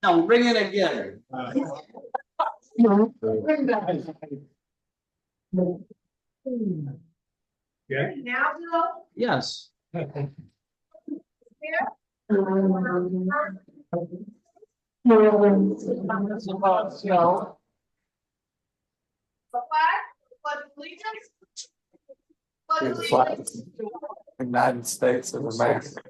Now bring it again. Okay. Now, Bill? Yes. United States of America,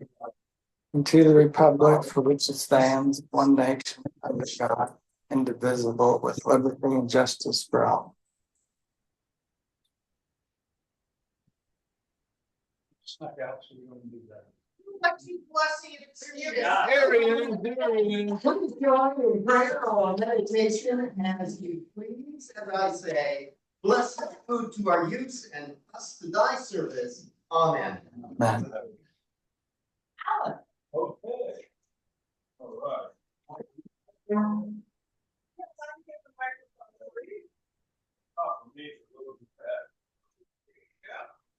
and to the republic for which it stands, one nation, under God, indivisible, with liberty and justice for all. Snuck out, so we don't do that. Please join in prayer or meditation as you please, as I say, bless the food to our use and us to thy service. Amen. Amen. Okay. All right.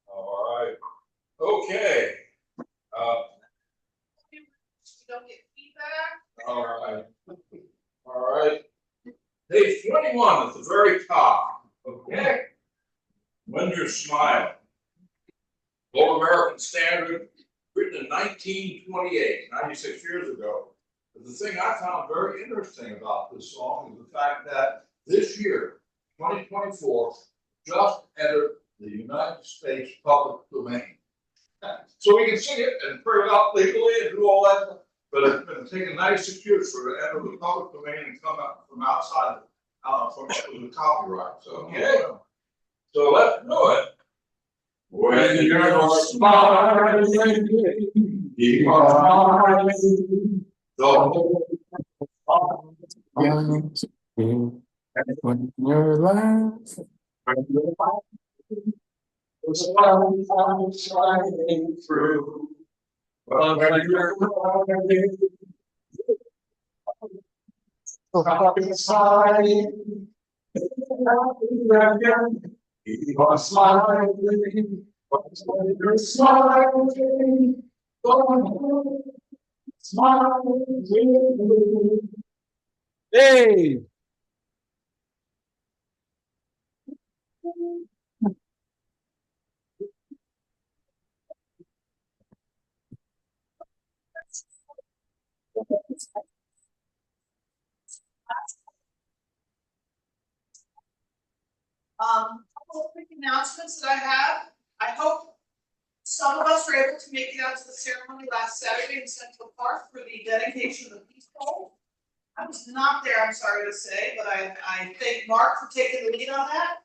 All right. Okay. Don't get feedback. All right. All right. Page 21 at the very top. Okay. When you smile. Old American Standard, written in 1928, 96 years ago. But the thing I found very interesting about this song is the fact that this year, 2024, just entered the United States public domain. So we can sing it and put it out legally and do all that, but it's been taking 96 years for it to enter the public domain and come out from outside from the copyright. So, okay. So let's do it. When you're smiling, keep on smiling. When you're laughing, The sun shining through. But when you're crying, prophesy. Keep on smiling. When you're smiling, smiling. Hey. Couple of quick announcements that I have. I hope some of us were able to make it out to the ceremony last Saturday in Central Park for the dedication of the Peace Bowl. I was not there, I'm sorry to say, but I thank Mark for taking the lead on that.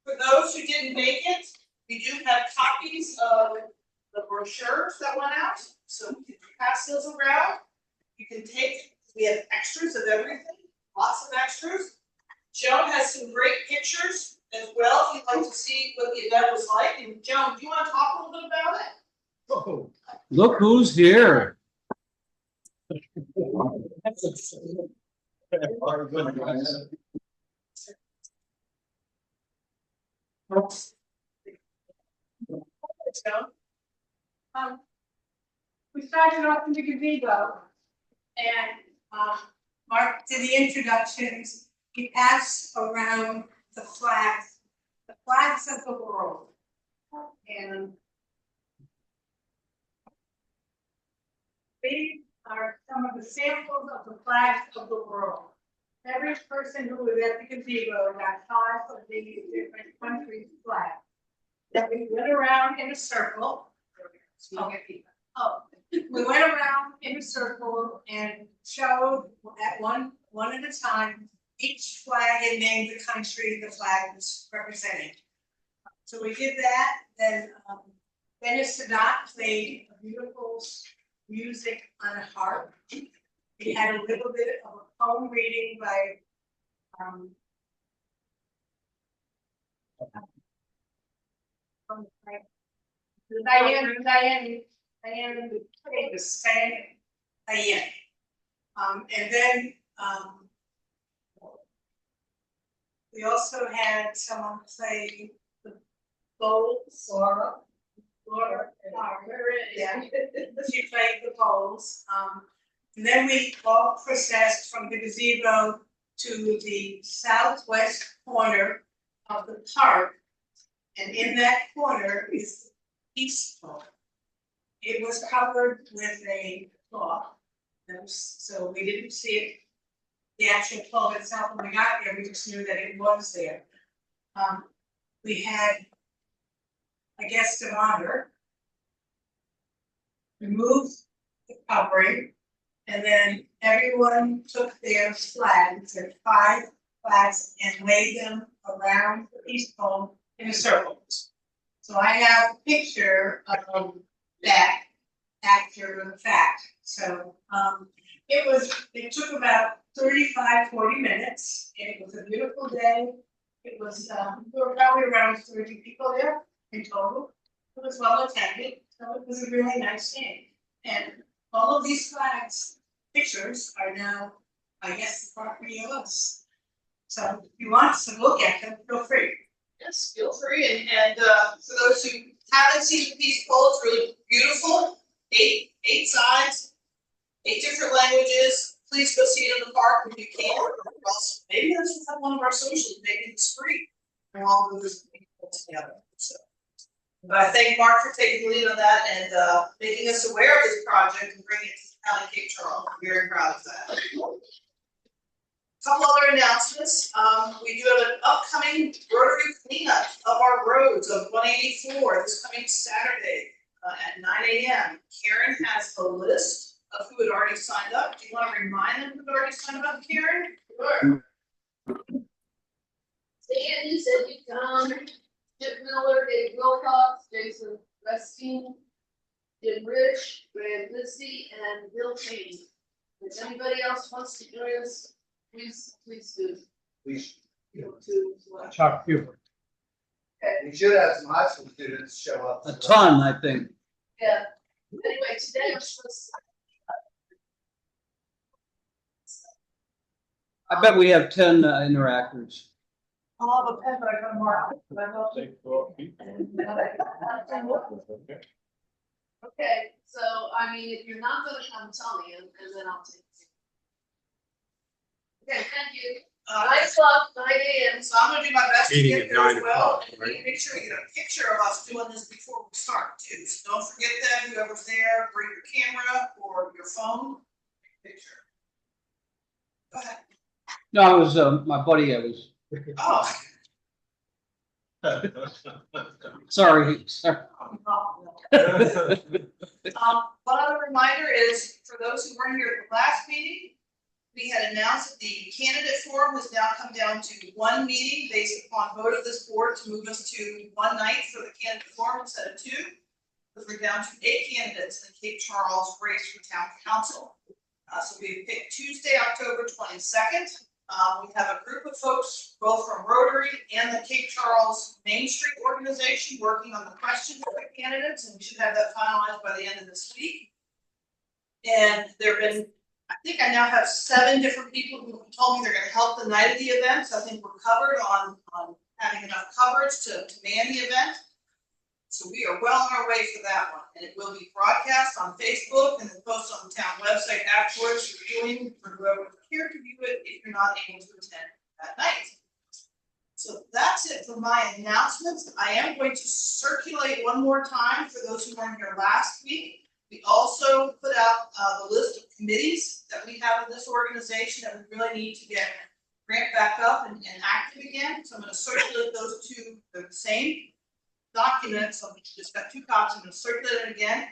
For those who didn't make it, we do have copies of the brochures that went out, so you can pass those around. You can take, we have extras of everything, lots of extras. Joan has some great pictures as well, if you'd like to see what the event was like. And Joan, do you want to talk a little bit about it? Oh, look who's here. We started off in the gazebo, and Mark did the introductions. He passed around the flags of the world, and these are some of the samples of the flags of the world. Every person who was at the gazebo got 5 of these different countries' flags. Then we went around in a circle. We went around in a circle and showed at one at a time each flag and named the country the flag was representing. So we did that. Then Dennis Sadat played a beautiful music on a harp. We had a little bit of a poem reading by Diane and then we also had someone play the bowls. Laura, yeah. She played the bowls. And then we all processed from the gazebo to the southwest corner of the park. And in that corner is the peace pole. It was covered with a cloth. So we didn't see it, the actual pole itself when we got there, we just knew that it was there. We had a guest of honor remove the covering, and then everyone took their flags, their 5 flags, and laid them around the peace pole in a circle. So I have a picture of that after the fact. So it took about 35-40 minutes. It was a beautiful day. It was there were probably around 30 people there in total. It was well attended, so it was a really nice day. And all of these flags, pictures are now, I guess, the property of us. So if you want to look at them, feel free. Yes, feel free, and for those who haven't seen the peace pole, it's really beautiful. 8 sides, 8 different languages. Please go see it in the park if you can. Or else maybe let's just have one of our socials, maybe it's free. And all of those people together. So, but I thank Mark for taking the lead on that and making us aware of this project and bringing it to the County of Cape Charles. I'm very proud of that. Couple other announcements. We do have an upcoming Rotary cleanup of our roads of 184 this coming Saturday at 9 a.m. Karen has a list of who had already signed up. Do you want to remind them who had already signed up, Karen? Sure. Sandy said you come, Chip Miller, Dave Wilcox, Jason Westing, Jim Rich, Graham Missy, and Bill Payne. If anybody else wants to join us, please do. We Chuck Huber. we should have some high school students show up. A ton, I think. Yeah. Anyway, today I'm supposed I bet we have 10 interactors. I'll have a pen, but I got to mark it. Okay, so I mean, if you're not gonna come, tell me, and then I'll take it. Okay, thank you. 9 o'clock, 9 a.m. So I'm gonna do my best to Meeting get at there as 9 well, o'clock, and we can make sure we get a picture of us doing this before we start too. So don't forget that, whoever's there, bring your camera or your phone, take a picture. Go ahead. No, it was my buddy. I was Oh. sorry. One other reminder is, for those who weren't here at the last meeting, we had announced that the candidate forum has now come down to 1 meeting based upon vote of this board to move us to 1 night for the candidate forum instead of 2. Because we're down to 8 candidates in the Cape Charles race for town council. So we picked Tuesday, October 22nd. We have a group of folks, both from Rotary and the Cape Charles Main Street organization, working on the questions for the candidates, and we should have that finalized by the end of this week. And there have been, I think I now have 7 different people who told me they're going to help the night of the event. So I think we're covered on having enough coverage to man the event. So we are well on our way for that one, and it will be broadcast on Facebook and then posted on the town website afterwards for viewing for whoever is here to view it if you're not able to attend that night. So that's it for my announcements. I am going to circulate one more time for those who weren't here last week. We also put out the list of committees that we have in this organization that we really need to get ramped back up and active again. So I'm going to circulate those 2, the same documents. So I've just got 2 copies. I'm going to circulate it again.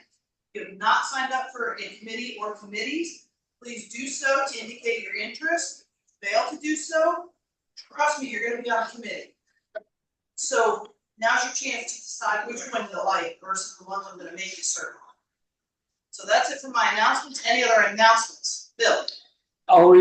If you have not signed up for a committee or committees, please do so to indicate your interest. If you fail to do so, trust me, you're going to be on a committee. So now's your chance to decide which one you like versus the ones I'm going to make you certain on. So that's it for my announcements. Any other announcements? Bill? I'll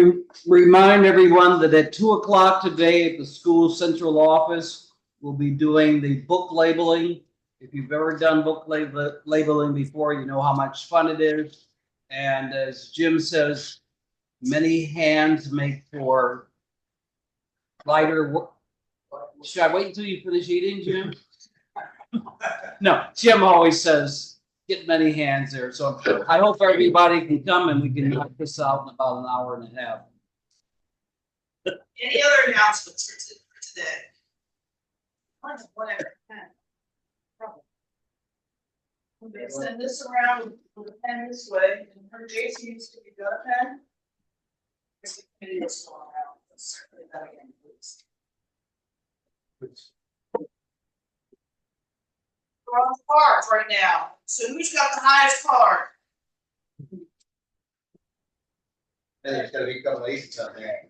remind everyone that at 2 o'clock today at the school central office, we'll be doing the book labeling. If you've ever done book labeling before, you know how much fun it is. And as Jim says, many hands make for lighter work. Should I wait until you finish eating, Jim? No, Jim always says get many hands there. So I hope everybody can come and we can knock this out in about an hour and a half. Any other announcements for today? Whatever. I'm gonna send this around with a pen this way, and her Jason used to be got a pen. There's a committee that's still around. Let's circulate that again, please. We're on the cards right now. So who's got the highest card? There's gotta be a couple aces out there.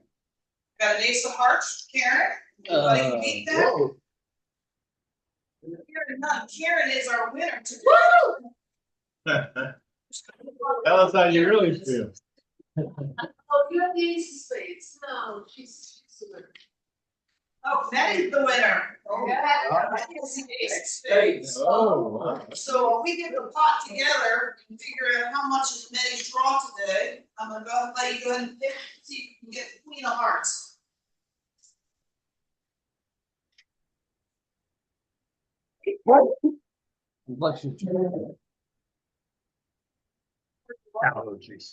Got an ace of hearts, Karen. Anybody can beat that? Whoa. Karen, none. Karen is our winner today. Tell us how you really feel. Oh, you have the ace of spades. No, she's the winner. Oh, Maddie's the winner. Yeah. I can see the ace of spades. Oh, wow. So we get the pot together and figure out how much is Maddie's draw today. I'm gonna go let you go ahead and pick, see if you can get the queen of hearts. Bless you. Allergies.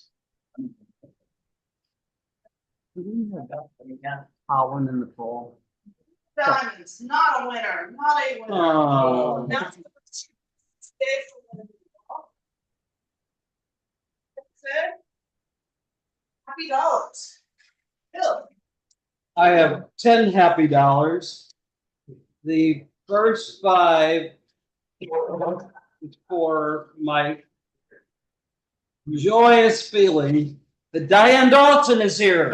Holland in the fall. Diamonds, not a winner, not a winner. Oh. That's what she stayed for winning. That's it. Happy dollars. Bill. I have 10 happy dollars. The first 5 is for my joyous feeling that Diane Dalton is here.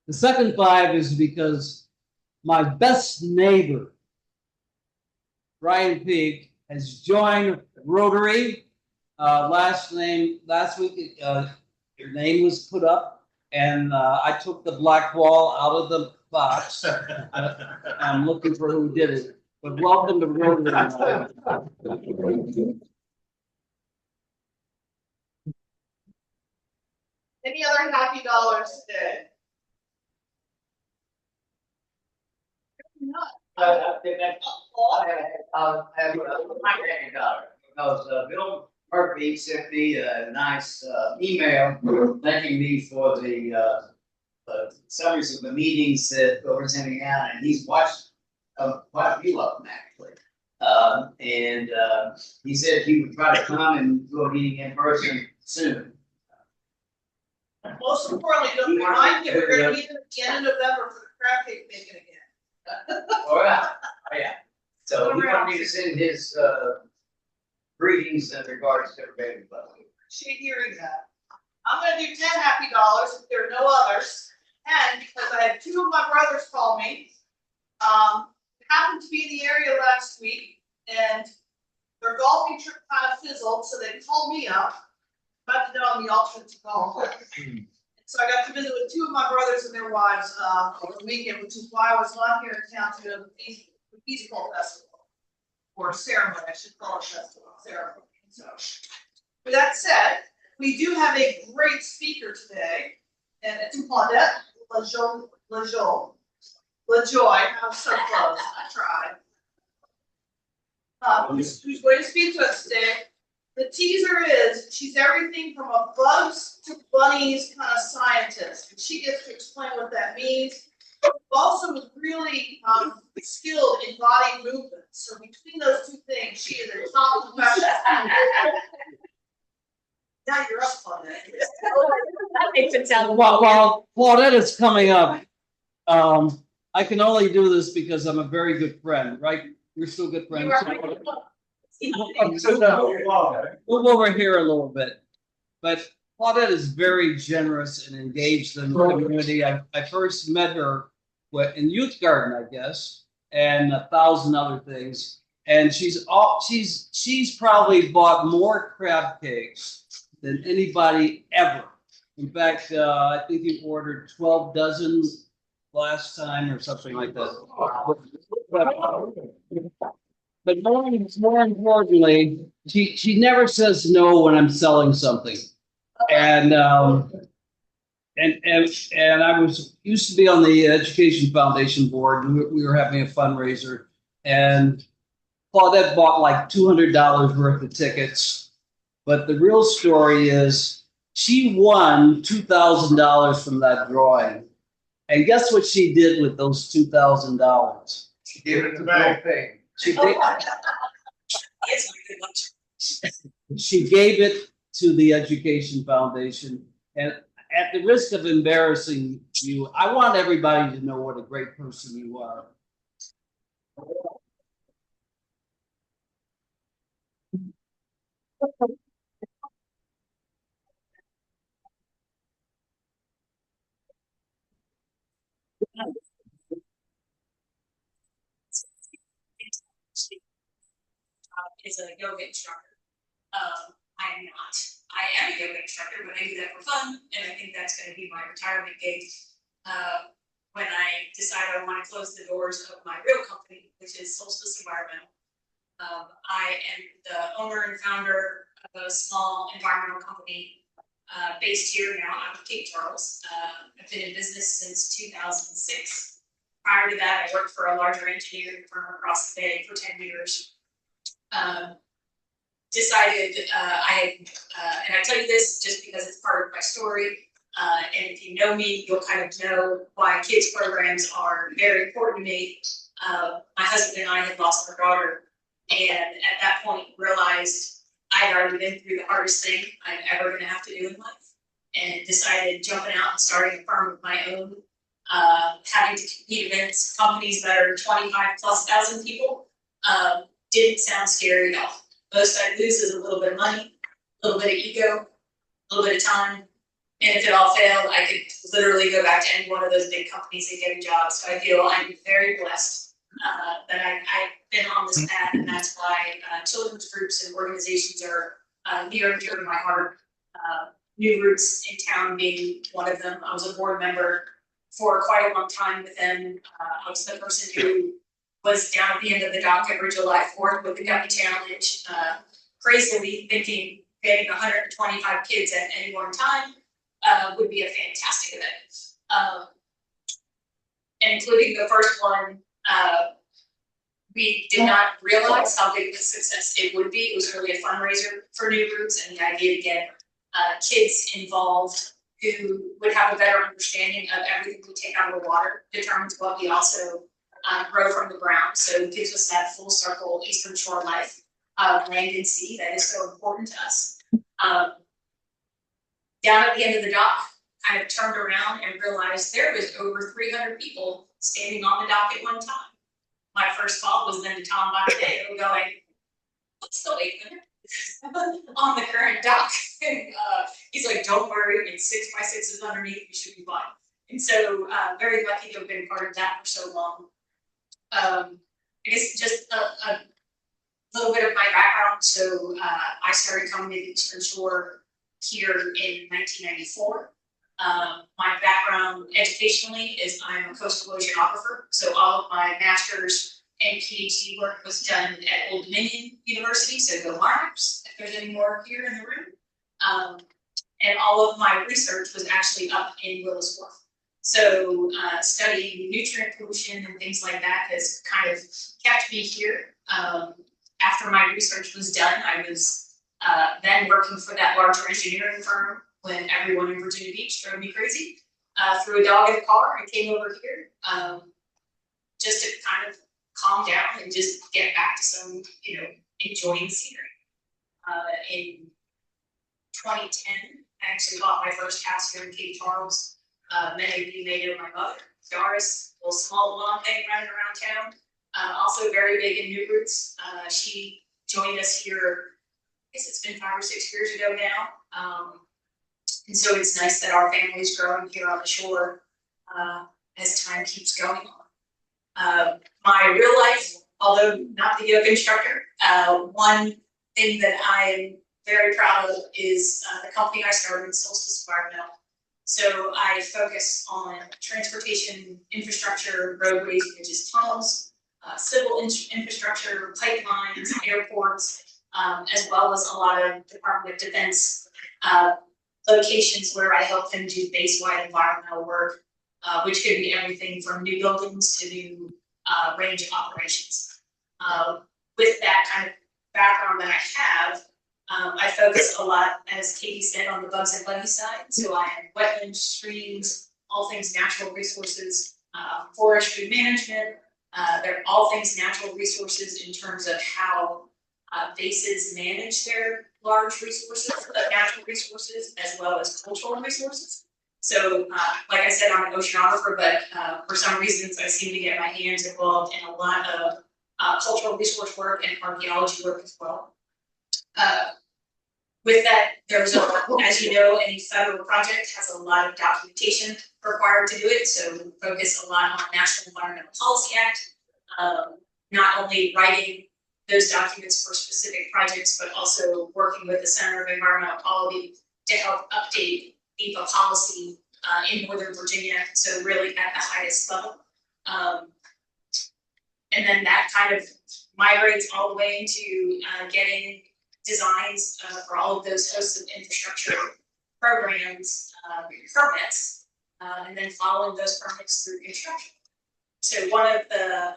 The second 5 is because my best neighbor, Brian Peak, has joined Rotary. Last week, your name was put up, and I took the black wall out of the box. I'm looking for who did it, but welcome to Rotary. Any other happy dollars today? I have my $1 because Bill Murphy sent me a nice email thanking me for the summaries of the meetings that we're sending out, and he's watched quite a few of them actually. And he said he would try to come and do a meeting in person soon. Most importantly, don't remind you, we're gonna meet at the end of November for the crab cake making again. All right. Oh, yeah. So he wanted me to send his greetings in regards to everybody. Appreciate hearing that. I'm gonna do 10 happy dollars if there are no others. And because I had 2 of my brothers call me, happened to be in the area last week, and their golfing trip kind of fizzled, so they called me up. About to know I'm the alternate to golf. So I got to visit with 2 of my brothers and their wives over the weekend, which is why I was not here in town to go to the Peace Bowl Festival. Or ceremony, I should call it festival, ceremony. So, with that said, we do have a great speaker today, and it's Claudette LaJoy. I'm so close, I tried. Who's going to speak to us today. The teaser is she's everything from a bugs to bunnies kind of scientist. And she gets to explain what that means. Also is really skilled in body movement. So between those 2 things, she is a top professional. Now you're up on it. While Claudette is coming up, I can only do this because I'm a very good friend, right? We're still good friends. Move over here a little bit. But Claudette is very generous and engaged in the community. I first met her in Youth Garden, I guess, and 1,000 other things. And she's probably bought more crab cakes than anybody ever. In fact, I think you ordered 12 dozen last time or something like that. But more importantly, she never says no when I'm selling something. And I used to be on the Education Foundation board, and we were having a fundraiser, and Claudette bought like $200 worth of tickets. But the real story is she won $2,000 from that drawing. And guess what she did with those $2,000? She gave it to Bill Payne. She did, It's a good lunch. she gave it to the Education Foundation. And at the risk of embarrassing you, I want everybody to know what a great person you are. Is a yoga instructor. I am not. I am a yoga instructor, but I do that for fun, and I think that's going to be my retirement gig. When I decide I want to close the doors of my real company, which is Solstice Environmental. I am the owner and founder of a small environmental company based here now out of Cape Charles. I've been in business since 2006. Prior to that, I worked for a larger engineering firm across the bay for 10 years. Decided and I tell you this just because it's part of my story. And if you know me, you'll kind of know why kids programs are very important to me. My husband and I had lost our daughter, and at that point realized I'd already been through the hardest thing I'm ever going to have to do in life, and decided jumping out and starting a firm of my own, having to compete against companies that are 25,000+ people, didn't sound scary at all. Most I'd lose is a little bit of money, a little bit of ego, a little bit of time. And if it all failed, I could literally go back to any one of those big companies and get a job. So I feel I'm very blessed that I've been on this path, and that's why children's groups and organizations are near and dear to my heart. New Roots in town being one of them. I was a board member for quite a long time with them. I was the person who was down at the end of the dock every July 4th with the Gummy Challenge, crazily thinking getting 125 kids at any one time would be a fantastic event. And including the first one, we did not realize how big of a success it would be. It was really a fundraiser for New Roots, and the idea to get kids involved who would have a better understanding of everything we take out of the water determines what we also grow from the ground. So it gives us that full circle Eastern Shore life, land and sea, that is so important to us. Down at the end of the dock, kind of turned around and realized there was over 300 people standing on the dock at one time. My first thought was then to Tom Bonadeo going, what's the wait limit on the current dock? And he's like, don't worry, it's 6x6s underneath, you should be fine. And so very lucky to have been part of that for so long. I guess just a little bit of my background. So I started coming to the Eastern Shore here in 1994. My background educationally is I'm a coastal oceanographer. So all of my master's and PhD work was done at Old Dominion University. So go Monarchs, if there's any more here in the room. And all of my research was actually up in Willis Wharf. So studying nutrient pollution and things like that has kind of kept me here. After my research was done, I was then working for that larger engineering firm when everyone in Virginia Beach drove me crazy. Threw a dog in the car and came over here just to kind of calm down and just get back to some, enjoying scenery. In 2010, I actually bought my first house here in Cape Charles. Many of you may know my mother, Doris, a little small blonde thing running around town. Also very big in New Roots. She joined us here, I guess it's been 5 or 6 years ago now. And so it's nice that our family's growing here on the shore as time keeps going on. My real life, although not the yoga instructor, one thing that I am very proud of is the company I started, Solstice Environmental. So I focus on transportation infrastructure, roadways, bridges, tunnels, civil infrastructure, pipelines, airports, as well as a lot of Department of Defense locations where I help them do base-wide environmental work, which could be everything from new buildings to new range operations. with that kind of background that I have, I focus a lot, as Katie said, on the bugs and bunny side. So I am wetlands, streams, all things natural resources, forestry management. They're all things natural resources in terms of how bases manage their large resources, natural resources, as well as cultural resources. So, like I said, I'm an oceanographer, but for some reasons I seem to get my hands involved in a lot of cultural resource work and archaeology work as well. With that, there's as you know, any federal project has a lot of documentation required to do it. So we focus a lot on National Environmental Policy Act, not only writing those documents for specific projects, but also working with the Center of Environmental Quality to help update NEPA policy in Northern Virginia. So really at the highest level. And then that kind of migrates all the way into getting designs for all of those hosts of infrastructure programs, permits, and then following those permits through construction. So one of the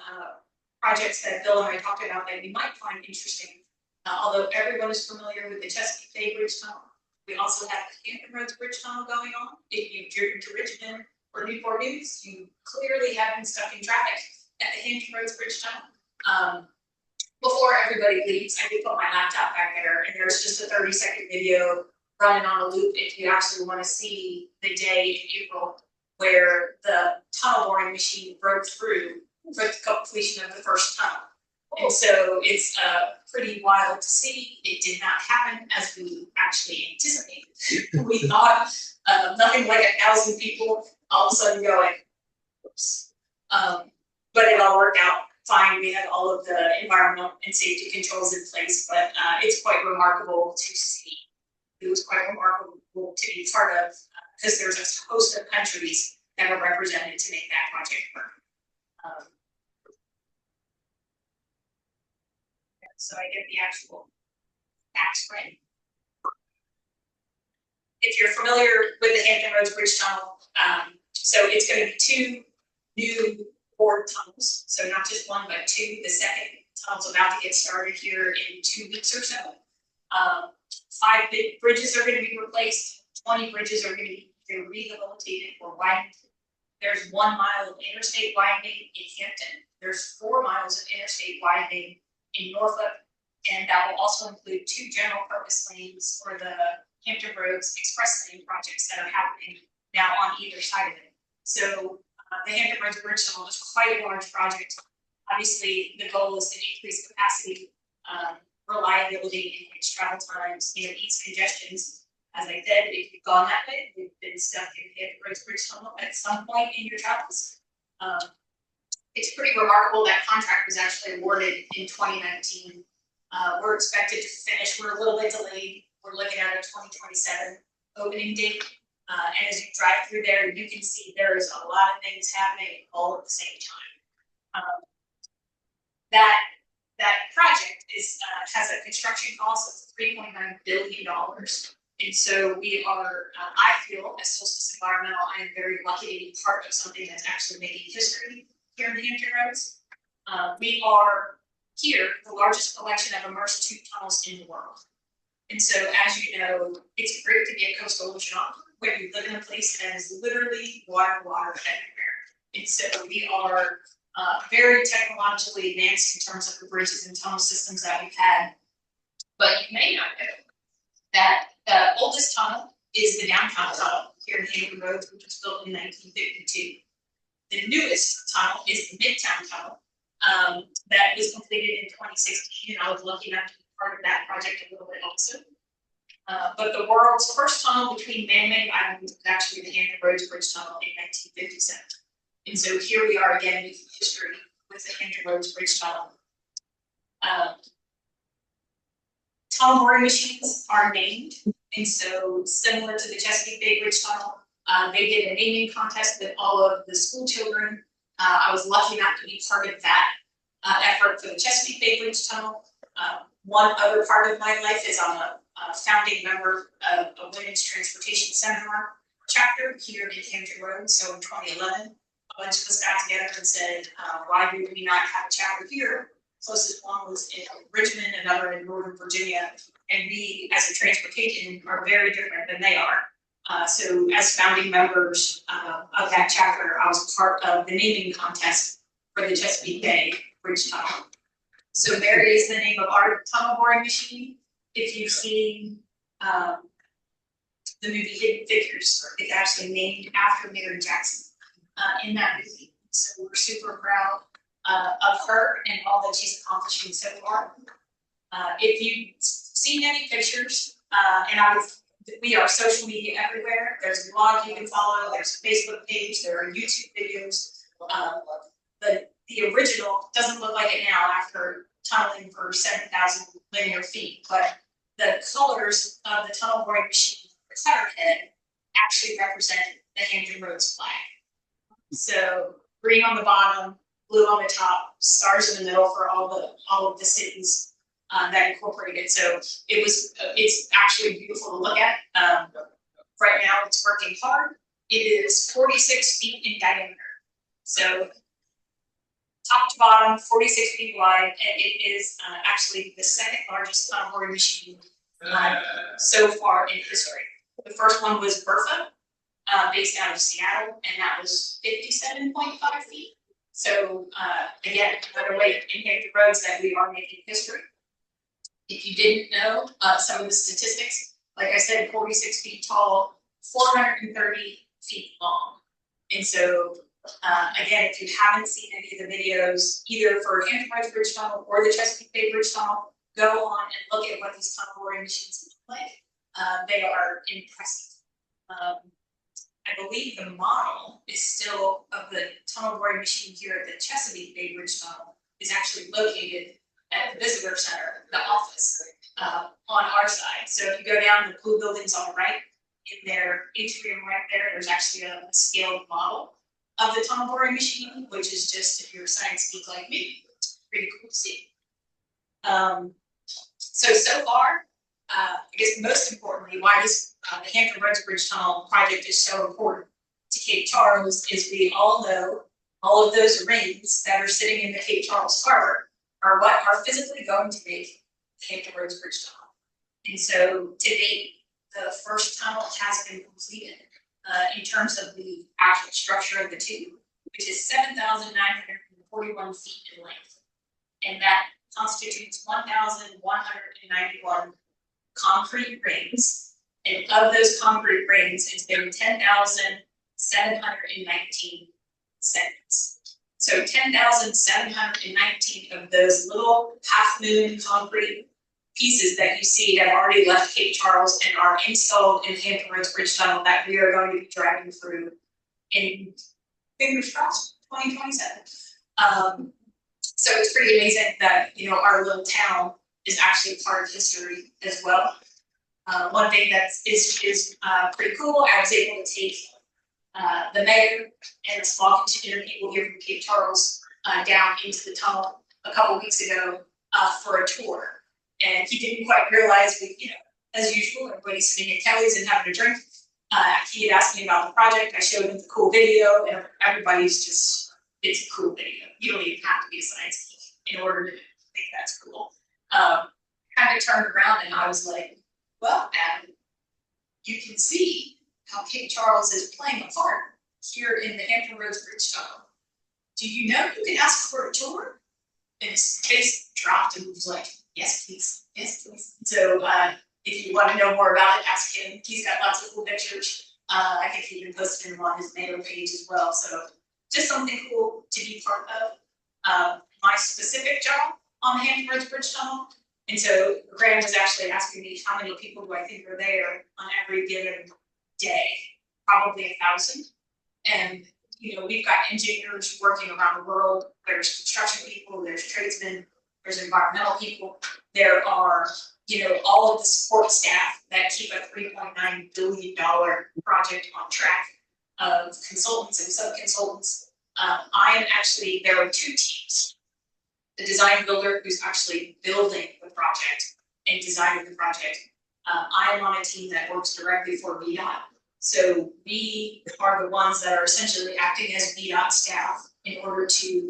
projects that Bill and I talked about that you might find interesting, although everyone is familiar with the Chesapeake Bay Bridge Tunnel, we also have the Hampton Roads Bridge Tunnel going on. If you've driven to Richmond or Newport News, you clearly have been stuck in traffic at the Hampton Roads Bridge Tunnel. Before everybody leaves, I do put my laptop back there, and there's just a 30-second video running on a loop if you actually want to see the day in April where the tunnel boring machine broke through for the completion of the first tunnel. And so it's pretty wild to see. It did not happen as we actually anticipated. We thought nothing like 1,000 people all of a sudden going, oops. But it all worked out fine. We had all of the environmental and safety controls in place, but it's quite remarkable to see. It was quite remarkable to be part of, because there's a host of countries that are represented to make that project work. So I get the actual facts right. If you're familiar with the Hampton Roads Bridge Tunnel, so it's going to be 2 new bored tunnels, so not just 1 but 2. The second tunnel's about to get started here in 2 weeks or so. 5 big bridges are going to be replaced. 20 bridges are going to be either rehabilitated or widened. There's 1 mile of interstate widening in Hampton. There's 4 miles of interstate widening in Norfolk, and that will also include 2 general purpose lanes for the Hampton Roads Express Lane projects that are happening now on either side of it. So the Hampton Roads Bridge Tunnel is quite a large project. Obviously, the goal is to increase capacity, reliability, increase travel times, ease congestions. As I said, if you've gone that way, you've been stuck in the Hampton Roads Bridge Tunnel at some point in your travels. It's pretty remarkable that contract was actually awarded in 2019. We're expected to finish. We're a little bit delayed. We're looking at a 2027 opening date. And as you drive through there, you can see there is a lot of things happening all at the same time. That project has a construction cost of $3.9 billion. And so we are, I feel, as Solstice Environmental, I am very lucky to be part of something that's actually making history here in the Hampton Roads. We are here the largest collection of immersed tube tunnels in the world. And so, as you know, it's great to be a coastal oceanographer where you live in a place that is literally water everywhere. And so we are very technologically advanced in terms of the bridges and tunnel systems that we've had. But you may not know that the oldest tunnel is the downtown tunnel here in Hampton Roads, which was built in 1952. The newest tunnel is the Midtown Tunnel that was completed in 2016, and I was lucky enough to be part of that project a little bit also. But the world's first tunnel between man-made islands was actually the Hampton Roads Bridge Tunnel in 1957. And so here we are again with history with the Hampton Roads Bridge Tunnel. Tunnel boring machines are named, and so similar to the Chesapeake Bay Bridge Tunnel, they did a naming contest with all of the school children. I was lucky enough to be part of that effort for the Chesapeake Bay Bridge Tunnel. One other part of my life is I'm a founding member of a women's transportation seminar chapter here in Hampton Roads. So in 2011, a bunch of us got together and said, why do we not have a chapter here closest one was in Richmond, another in Northern Virginia. And we, as a transportation, are very different than they are. So as founding members of that chapter, I was part of the naming contest for the Chesapeake Bay Bridge Tunnel. So Mary is the name of our tunnel boring machine. If you've seen the movie Hidden Figures, it's actually named after Mary Jackson in that movie. So we're super proud of her and all that she's accomplishing so far. If you've seen any pictures, we are social media everywhere. There's a blog you can follow, there's a Facebook page, there are YouTube videos. The original doesn't look like it now after tunneling for 7,000 linear feet, but the colors of the tunnel boring machine cutter head actually represent the Hampton Roads flag. So green on the bottom, blue on the top, stars in the middle for all of the cities that incorporated. So it's actually beautiful to look at. Right now it's working hard. It is 46 feet in diameter. So top to bottom, 46 feet wide, and it is actually the second largest tunnel boring machine so far in history. The first one was Bertha, based out of Seattle, and that was 57.5 feet. So again, another way to impact the roads that we are making history. If you didn't know some of the statistics, like I said, 46 feet tall, 430 feet long. And so again, if you haven't seen any of the videos, either for Hampton Roads Bridge Tunnel or the Chesapeake Bay Bridge Tunnel, go on and look at what these tunnel boring machines look like. They are impressive. I believe the model is still of the tunnel boring machine here at the Chesapeake Bay Bridge Tunnel is actually located at the visitor center, the office, on our side. So if you go down the blue buildings on the right, in their atrium right there, there's actually a scaled model of the tunnel boring machine, which is just, if you're a science geek like me, pretty cool to see. So far, I guess most importantly, why this the Hampton Roads Bridge Tunnel project is so important to Cape Charles is we all know all of those rings that are sitting in the Cape Charles Harbor are what are physically going to make the Hampton Roads Bridge Tunnel. And so to date, the first tunnel has been completed in terms of the actual structure of the tube, which is 7,941 feet in length. And that constitutes 1,191 concrete rings. And of those concrete rings, it's been 10,719 segments. So 10,719 of those little half moon concrete pieces that you see have already left Cape Charles and are installed in Hampton Roads Bridge Tunnel that we are going to be driving through in, fingers crossed, 2027. So it's pretty amazing that, you know, our little town is actually part of history as well. One thing that is pretty cool, I was able to take the mayor and a small contingent of people here from Cape Charles down into the tunnel a couple weeks ago for a tour. And he didn't quite realize we, you know, as usual, everybody's sitting at Kelly's and having a drink. He had asked me about the project. I showed him the cool video, and everybody's just, it's a cool video. You don't even have to be a science geek in order to think that's cool. Kind of turned around and I was like, well, Adam, you can see how Cape Charles is playing a part here in the Hampton Roads Bridge Tunnel. Do you know you can ask for a tour? And his face dropped and was like, yes, please. Yes, please. So if you want to know more about it, ask him. He's got lots of cool pictures. I think he even posted them on his mail page as well. So just something cool to be part of. My specific job on the Hampton Roads Bridge Tunnel. And so Graham was actually asking me how many people do I think are there on every given day? Probably 1,000. And you know, we've got engineers working around the world. There's construction people, there's tradesmen, there's environmental people. There are, you know, all of the support staff that keep a $3.9 billion project on track of consultants and sub-consultants. I am actually, there are two teams. The design builder who's actually building the project and designing the project. I am on a team that works directly for VDOT. So we are the ones that are essentially acting as VDOT staff in order to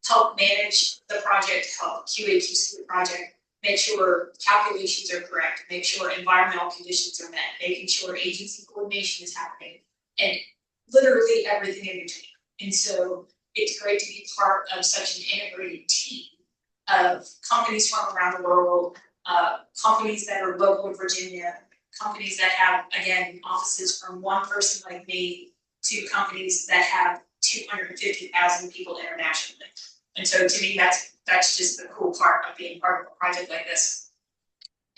help manage the project, help QA/QC the project, make sure calculations are correct, make sure environmental conditions are met, making sure agency coordination is happening, and literally everything in between. And so it's great to be part of such an integrated team of companies from around the world, companies that are local in Virginia, companies that have, again, offices from one person like me to companies that have 250,000 people internationally. And so to me, that's just the cool part of being part of a project like this.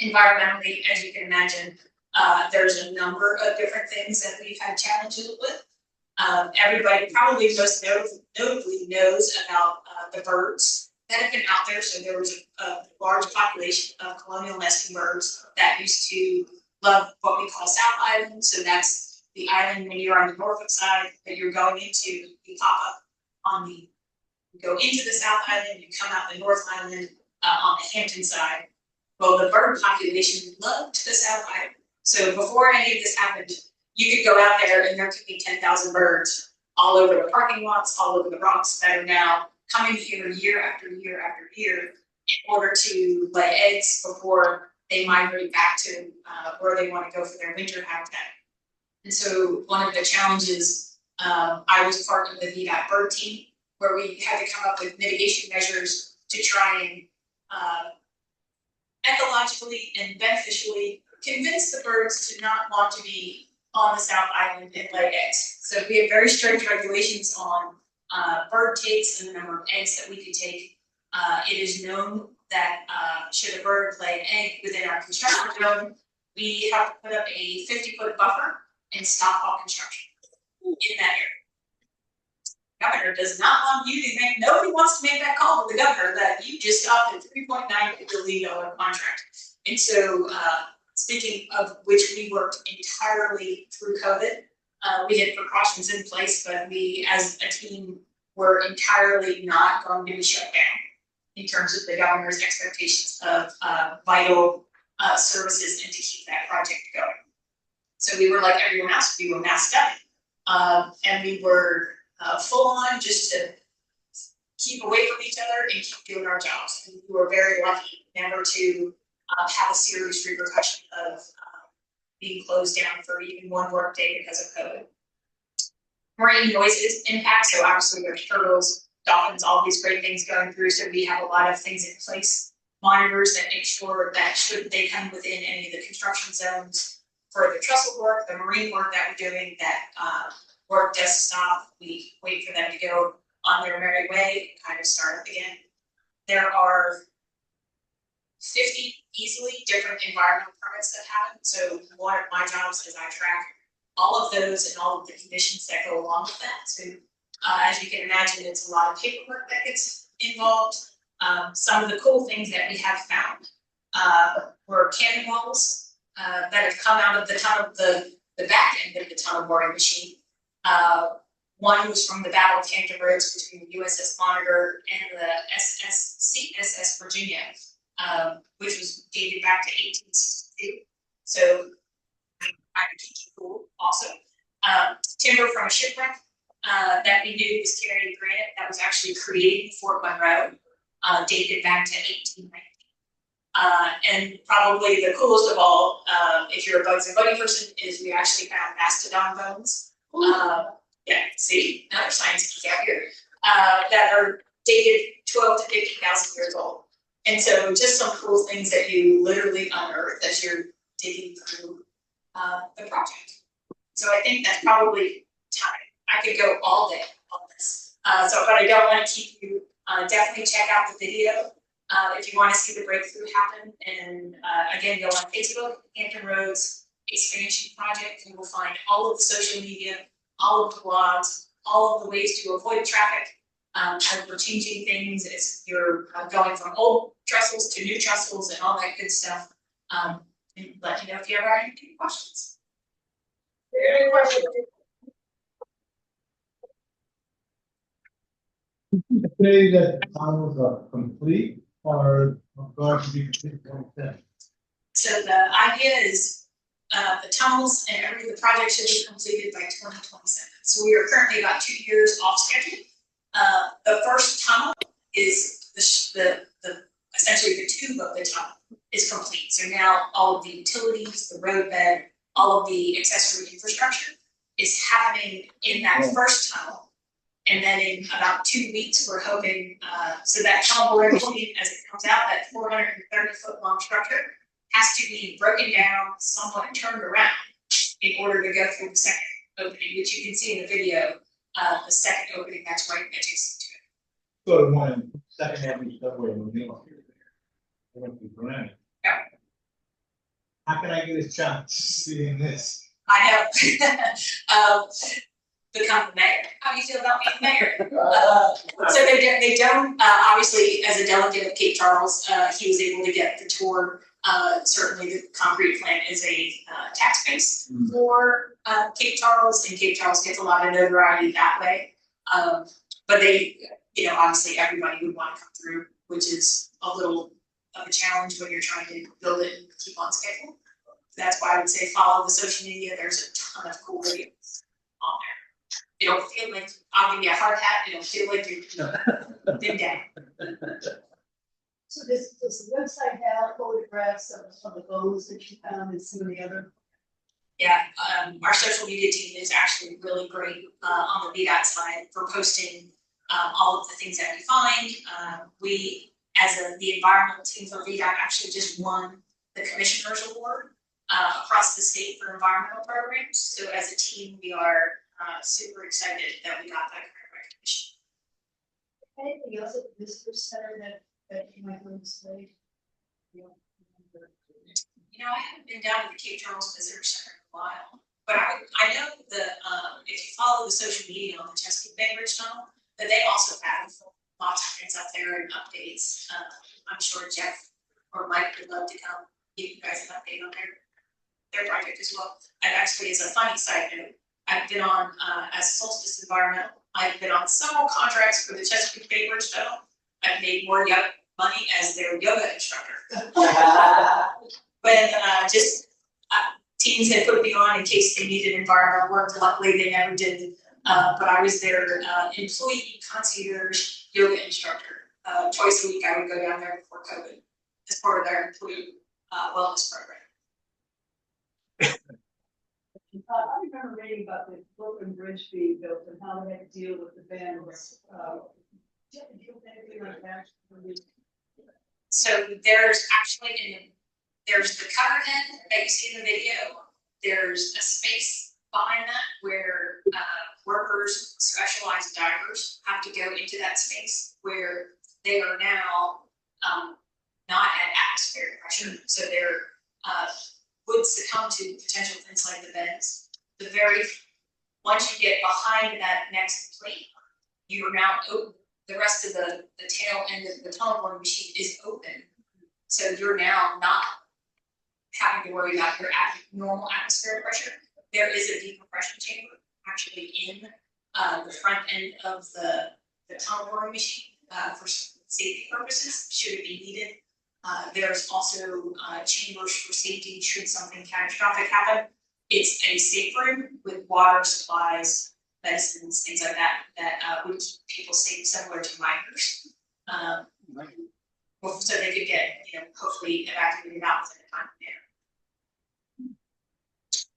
Environmentally, as you can imagine, there's a number of different things that we've had challenges with. Everybody probably most notably knows about the birds that have been out there. So there was a large population of colonial nesting birds that used to love what we call South Island. So that's the island when you're on the Norfolk side that you're going into, you pop up on the, you go into the South Island, you come out the North Island on the Hampton side. Well, the bird population loved the South Island. So before any of this happened, you could go out there and there could be 10,000 birds all over the parking lots, all over the rocks that are now coming here year after year after year in order to lay eggs before they migrate back to where they want to go for their winter habitat. And so one of the challenges, I was part of the VDOT bird team, where we had to come up with mitigation measures to try and ecologically and beneficially convince the birds to not want to be on the South Island and lay eggs. So we have very strict regulations on bird takes and the number of eggs that we can take. It is known that should a bird lay an egg within our construction zone, we have to put up a 50-foot buffer and stop all construction in that area. Governor does not want you to make, nobody wants to make that call to the governor that you just stopped a $3.9 billion contract. And so, speaking of which, we worked entirely through COVID. We had precautions in place, but we as a team were entirely not going to be shut down in terms of the governor's expectations of vital services and to keep that project going. So we were like everyone else, we were masked up, and we were full on just to keep away from each other and keep doing our jobs. And we were very lucky never to have a serious repercussion of being closed down for even one work day because of COVID. Marine noises impact, so obviously there's turtles, dolphins, all these great things going through. So we have a lot of things in place, monitors that make sure that should they come within any of the construction zones for the trestle work, the marine work that we're doing, that work does stop. We wait for them to go on their merry way and kind of start up again. There are 50 easily different environmental permits that happen. So one of my jobs is I track all of those and all of the conditions that go along with that. So as you can imagine, it's a lot of paperwork that gets involved. Some of the cool things that we have found were cannonballs that have come out of the tunnel, the back end of the tunnel boring machine. One was from the Battle of Hampton Roads between the USS Monitor and the CSS Virginia, which was dated back to 1862. So I think cool also. Timber from a shipwreck that we knew was carrying granite that was actually created in Fort Monroe, dated back to 1890. And probably the coolest of all, if you're a Bugs and Bunny person, is we actually found mastodon bones. Yeah, see, another science geek out here, that are dated 12 to 50,000 years old. And so just some cool things that you literally unearth as you're digging through the project. So I think that's probably time. I could go all day on this. But I don't want to keep you, definitely check out the video if you want to see the breakthrough happen. And again, go on Facebook, Hampton Roads Expansion Project. You will find all of the social media, all of the blogs, all of the ways to avoid traffic. As we're changing things, as you're going from old trestles to new trestles and all that good stuff. And let me know if you ever have any questions. Any questions? Say that the tunnels are complete or going to be complete long term? So the idea is the tunnels and everything, the project should be completed by 2027. So we are currently about 2 years off schedule. The first tunnel is the essentially the tube of the tunnel is complete. So now all of the utilities, the roadbed, all of the accessory infrastructure is happening in that first tunnel. And then in about 2 weeks, we're hoping, so that tunnel boring machine, as it comes out, that 430-foot long structure has to be broken down, somewhat turned around in order to go through the second opening, which you can see in the video, the second opening that's right adjacent to it. So when second half of the subway will be on here. I went to Granite. Yeah. How can I get a chance seeing this? I know. Become the mayor. How do you feel about being mayor? So they don't, obviously, as a delegate of Cape Charles, he was able to get the tour. Certainly the concrete plant is a tax base for Cape Charles, and Cape Charles gets a lot of notoriety that way. But they, obviously everybody would want to come through, which is a little of a challenge when you're trying to build it and keep on schedule. That's why I would say follow the social media. There's a ton of cool videos on there. It'll feel like, I'll give you a hard hat, it'll feel like you've been down. So does the website have photographs of the goals that you found and some of the other? Yeah, our social media team is actually really great on the VDOT side for posting all of the things that we find. We, as the environmental team for VDOT, actually just won the Commissioner's Award across the state for environmental programs. So as a team, we are super excited that we got that kind of recognition. Anything else at the visitor center that you might want to say? I haven't been down to the Cape Charles Visitor Center in a while, but I know that if you follow the social media on the Chesapeake Bay Bridge Tunnel, that they also have lots of things up there and updates. I'm sure Jeff or Mike would love to come give you guys an update on their project as well. And actually, as a funny side note, I've been on, as Solstice Environmental, I've been on several contracts for the Chesapeake Bay Bridge Tunnel. I've made more money as their yoga instructor. When teams had put me on in case they needed environmental work, luckily they never did. But I was their employee concierge yoga instructor. Twice a week I would go down there before COVID as part of their employee wellness program. I remember reading about the broken bridge being built and how they had to deal with the bandwidth. So there's actually there's the cover head that you see in the video. There's a space behind that where workers, specialized divers, have to go into that space where they are now not at atmospheric pressure. So they're would succumb to potential things like the bends. Once you get behind that next plate, you are now open. The rest of the tail end of the tunnel boring machine is open. So you're now not having to worry about your normal atmospheric pressure. There is a decompression chamber actually in the front end of the tunnel boring machine for safety purposes, should it be needed. There's also chambers for safety should something catastrophic happen. It's a safe room with water supplies, medicines, things like that, would keep people safe, similar to miners. So they could get, hopefully evacuated out within a time there.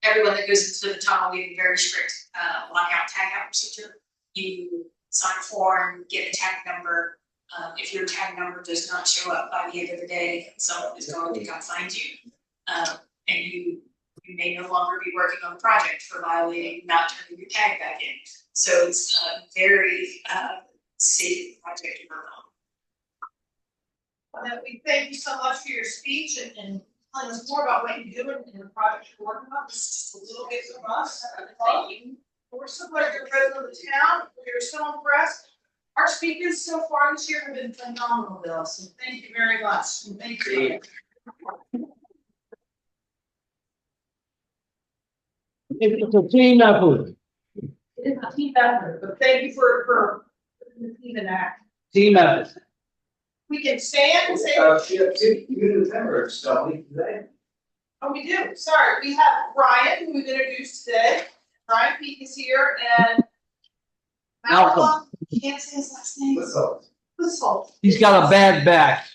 Everyone that goes into the tunnel, we have a very strict lockout tagout procedure. You sign a form, get a tag number. If your tag number does not show up by the end of the day, someone is going to come find you. And you may no longer be working on the project for violating not turning your tag back in. So it's a very safe project to work on. We thank you so much for your speech and telling us more about what you're doing and the project you're working on. This is just a little bit from us. Thank you. We're so glad you're president of the town. We're so impressed. Our speakers so far this year have been phenomenal, Bill. So thank you very much. And thank you. It's a team effort. It's a team effort, but thank you for the team in that. Team effort. We can stand and say. She had two new members, don't we, today? Oh, we do. Sorry, we have Brian, who we've introduced today. Brian Peak is here, and Malcolm. Can't say his last name. What's up? This whole. He's got a bad back.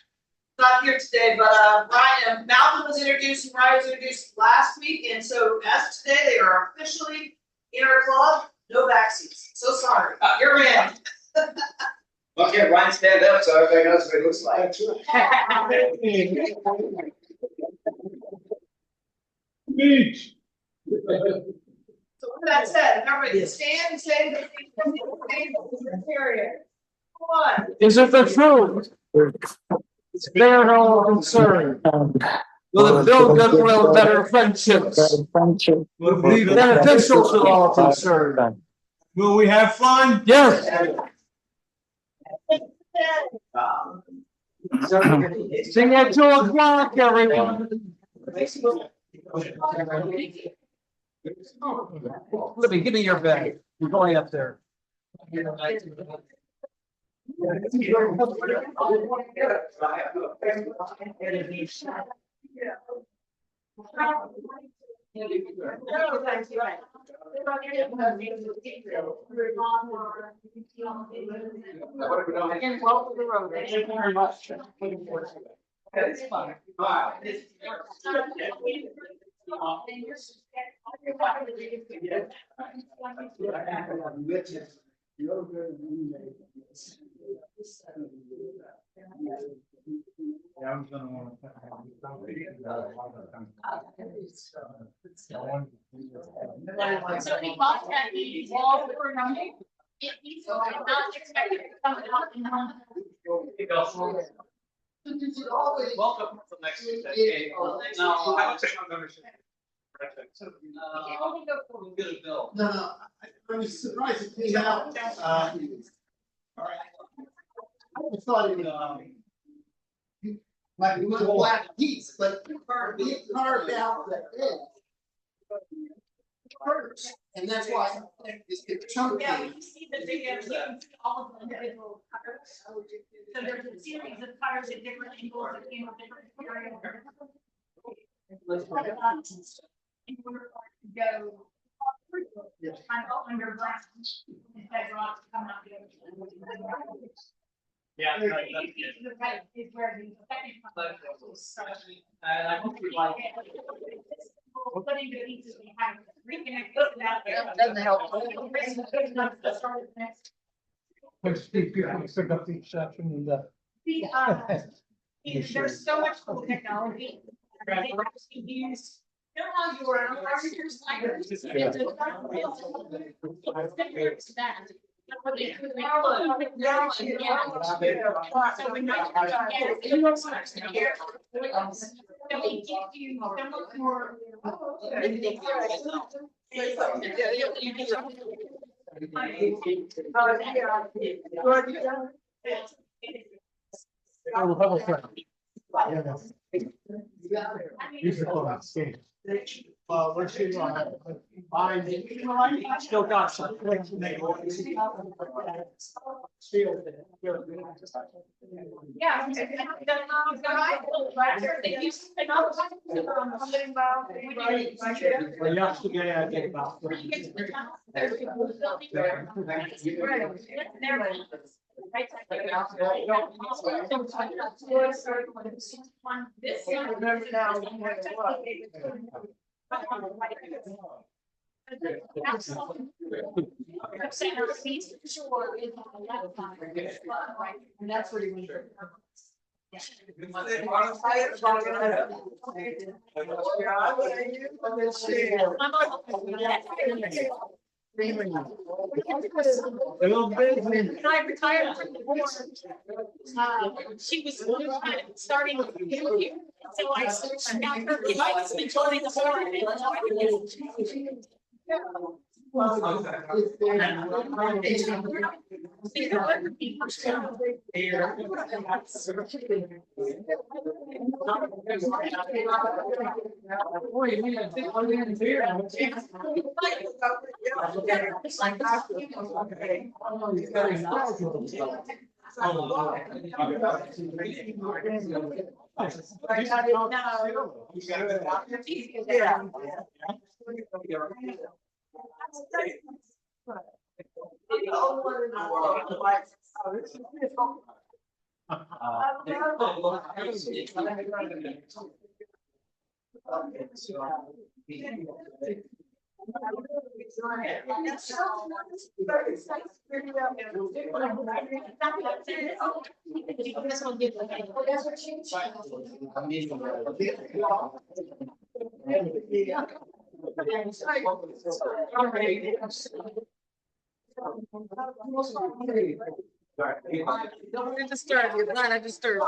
Not here today, but Ryan, Malcolm was introduced and Ryan was introduced last week, and so as of today, they are officially in our club, no backseats. So sorry, you're in. Okay, Ryan, stand up so everybody knows what it looks like. Beach. So with that said, everybody stand and say the period. Come on. Is it the truth? Spare no concern. Will it build goodwill, better friendships? Will it be beneficial to all concerned? Will we have fun? Yes. Sing at 2:00, everyone. Libby, give me your bag. You're going up there. Thank you very much. That's fine. So we bought that meeting all for nothing. He's not expected to come out in one. Welcome to the next decade. No, I would say my membership. We'll get a bill. No, I was surprised it came out. All right. I thought it, like one black piece, but we carved out the edge. First, and that's why it's chunky. Yeah, you see the big, all of the individual cutters. So there's a series of cutters at different angles that came with different materials. In order for it to go kind of underground, instead of rocks coming up the other. Yeah. Is where the second part And I hope you like. putting the pieces we have reconnected that. Doesn't help. Let's keep people pick up the exception and There's so much cool technology. They have to use. You know how you were sliders. It's similar to that. So when we give you some more. let's see, Still got some. Yeah. And that's what he was. I retired from the board. She was starting with you, so I got her to join the Don't get disturbed, you're not disturbed.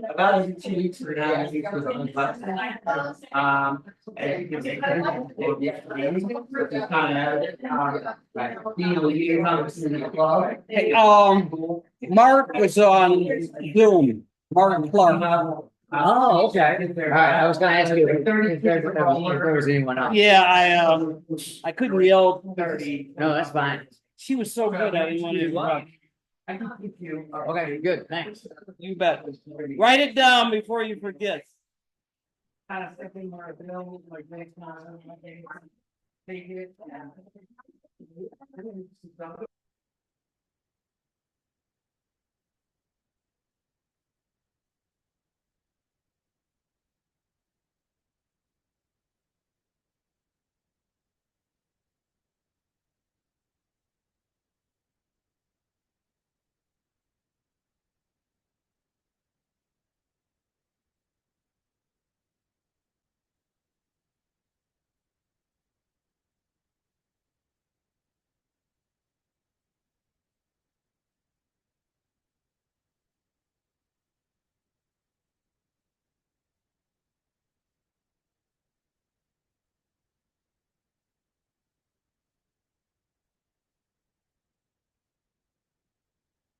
About 2 weeks ago, I think it was on bus. And you can say, we'll get to kind of, like, you know, in the club. Hey, Mark was on Zoom, Mark Clark. Oh, okay. All right, I was gonna ask you if there was anyone else. Yeah, I couldn't yell. No, that's fine. She was so good, I didn't want to interrupt. I can keep you. Okay, good, thanks. You bet. Write it down before you forget. Kind of thinking more available, like next time. Take it.